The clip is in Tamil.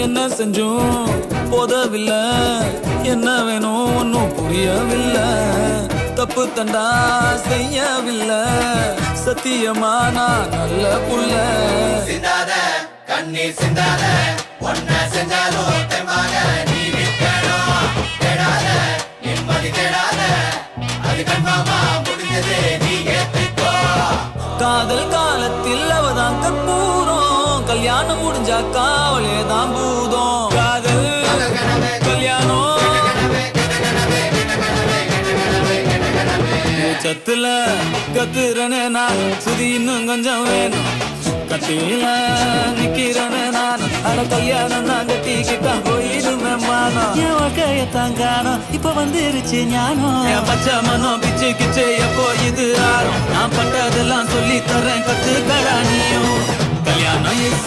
என்ன செஞ்சும் போதவில்லை, என்ன வேணும் ஒன்னும் புரியவில்லை. தப்பு தண்டா செய்யவில்லை, சத்தியமா நான் நல்ல புள்ள. சிந்தாத கண்ணீர் சிந்தாத, ஒன்ன செஞ்சாலும் தெம்மாக நீ நிற்கணும். தேடாத நிம்மதி தேடாத, அது கண்மாமா முடிஞ்சது நீ ஏத்துக்கோ. காதல் காலத்தில் அவதான் கற்பூரம், கல்யாணம் முடிஞ்சாக்கா அவளேதான் பூதம். காதல் கல்யாணம் சத்துல கத்துறனே நான், சுதி இன்னும் கொஞ்சம் வேணும். கத்தியில நிக்கிறனே நான், அட கல்யாணம் தான் கட்டிக்கிட்டா போயிடுமே மானம். என் வாழ்க்கையத்தான் காணோம், இப்ப வந்துருச்சு ஞானம். என் பச்சை மனம் பிச்சு கிச்சு எப்போ இது ஆறும். நான் பட்டதெல்லாம் சொல்லி தரேன், கத்துக்கடா நீயும். கல்யாணம் இஸ்